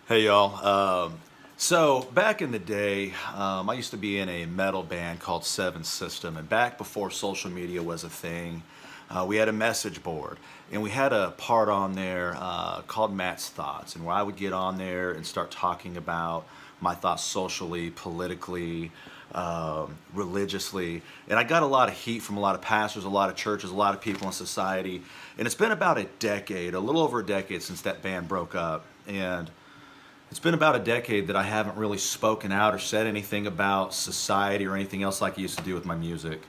Hey y'all. So back in the day, I used to be in a metal band called Seven System, and back before social media was a thing, we had a message board, and we had a part on there called Matt's Thoughts, and where I would get on there and start talking about my thoughts socially, politically, religiously, and I got a lot of heat from a lot of pastors, a lot of churches, a lot of people in society, and it's been about a decade, a little over a decade since that band broke up, and it's been about a decade that I haven't really spoken out or said anything about society or anything else like I used to do with my music.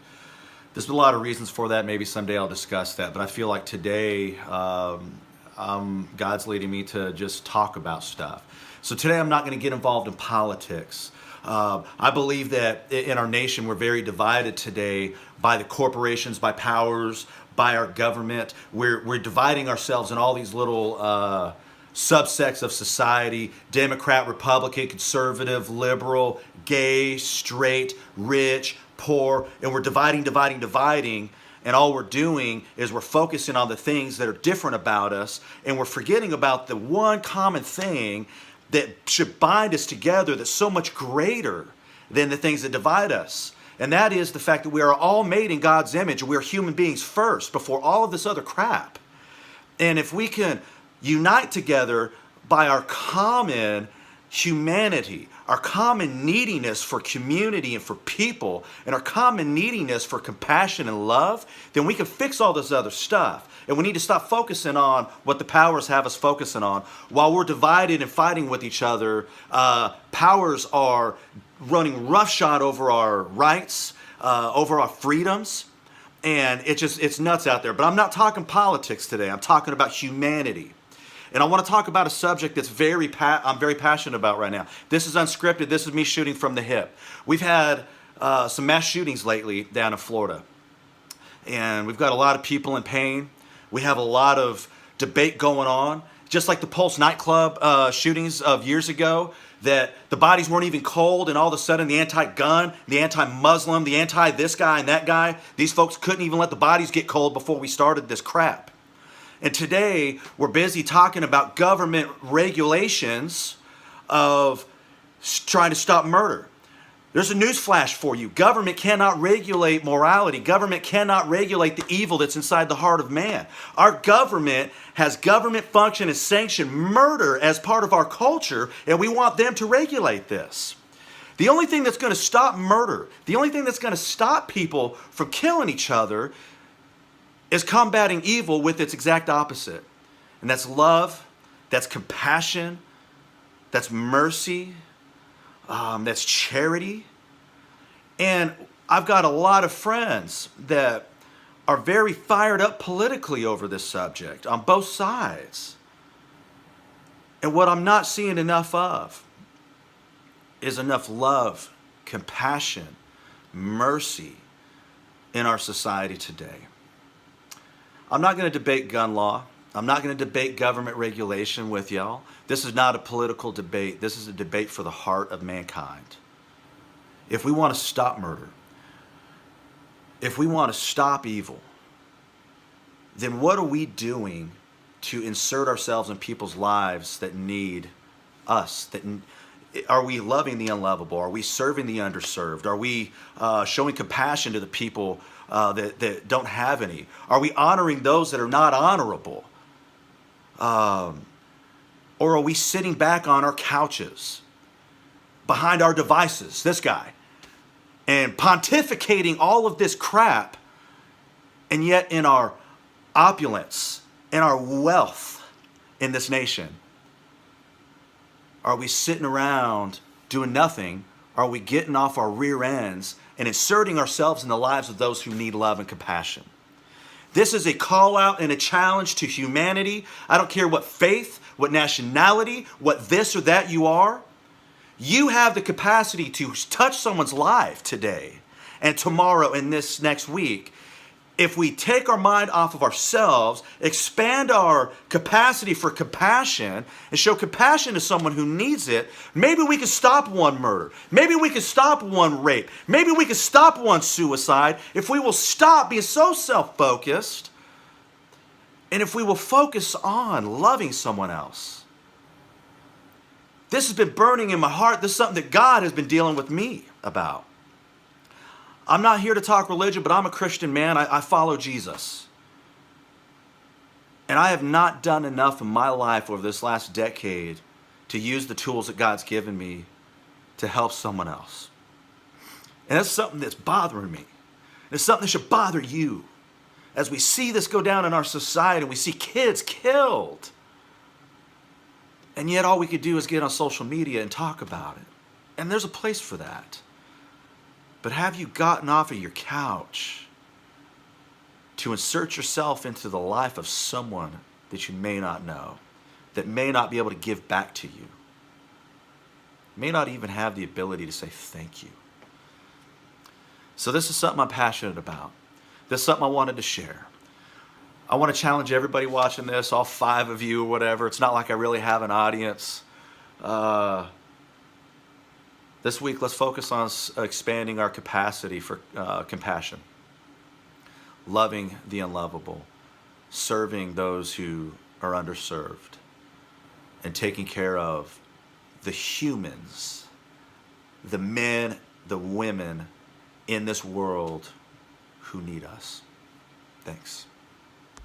There's been a lot of reasons for that. Maybe someday I'll discuss that. But I feel like today God's leading me to just talk about stuff. So today I'm not going to get involved in politics. I believe that in our nation we're very divided today by the corporations, by powers, by our government. We're dividing ourselves in all these little subsects of society: Democrat, Republican, conservative, liberal, gay, straight, rich, poor, and we're dividing, and all we're doing is we're focusing on the things that are different about us, and we're forgetting about the one common thing that should bind us together that's so much greater than the things that divide us. And that is the fact that we are all made in God's image, and we're human beings first before all of this other crap. And if we can unite together by our common humanity, our common neediness for community and for people, and our common neediness for compassion and love, then we can fix all this other stuff. And we need to stop focusing on what the powers have us focusing on. While we're divided and fighting with each other, powers are running roughshod over our rights, over our freedoms. And it's nuts out there. But I'm not talking politics today. I'm talking about humanity. And I want to talk about a subject that's I'm very passionate about right now. This is unscripted. This is me shooting from the hip. We've had some mass shootings lately down in Florida. And we've got a lot of people in pain. We have a lot of debate going on. Just like the Pulse nightclub shootings of years ago, that the bodies weren't even cold, and all of a sudden the anti-gun, the anti-Muslim, the anti-this guy and that guy, these folks couldn't even let the bodies get cold before we started this crap. And today we're busy talking about government regulations of trying to stop murder. There's a news flash for you. Government cannot regulate morality. Government cannot regulate the evil that's inside the heart of man. Our government has government function and sanction murder as part of our culture, and we want them to regulate this. The only thing that's going to stop murder, the only thing that's going to stop people from killing each other is combating evil with its exact opposite. And that's love, that's compassion, that's mercy, that's charity. And I've got a lot of friends that are very fired up politically over this subject on both sides. And what I'm not seeing enough of is enough love, compassion, mercy in our society today. I'm not going to debate gun law. I'm not going to debate government regulation with y'all. This is not a political debate. This is a debate for the heart of mankind. If we want to stop murder, if we want to stop evil, then what are we doing to insert ourselves in people's lives that need us? Are we loving the unlovable? Are we serving the underserved? Are we showing compassion to the people that don't have any? Are we honoring those that are not honorable? Or are we sitting back on our couches, behind our devices, this guy, and pontificating all of this crap, and yet in our opulence, in our wealth in this nation, are we sitting around doing nothing? Are we getting off our rear ends and inserting ourselves in the lives of those who need love and compassion? This is a call out and a challenge to humanity. I don't care what faith, what nationality, what this or that you are. You have the capacity to touch someone's life today and tomorrow and this next week. If we take our mind off of ourselves, expand our capacity for compassion, and show compassion to someone who needs it, maybe we can stop one murder. Maybe we can stop one rape. Maybe we can stop one suicide if we will stop being so self-focused, and if we will focus on loving someone else. This has been burning in my heart. This is something that God has been dealing with me about. I'm not here to talk religion, but I'm a Christian man. I follow Jesus. And I have not done enough in my life over this last decade to use the tools that God's given me to help someone else. And that's something that's bothering me. It's something that should bother you. As we see this go down in our society and we see kids killed. And yet all we could do is get on social media and talk about it. And there's a place for that. But have you gotten off of your couch to insert yourself into the life of someone that you may not know, that may not be able to give back to you, may not even have the ability to say thank you? So this is something I'm passionate about. This is something I wanted to share. I want to challenge everybody watching this, all 5 of you or whatever. It's not like I really have an audience. This week, let's focus on expanding our capacity for compassion, loving the unlovable, serving those who are underserved, and taking care of the humans, the men, the women in this world who need us. Thanks.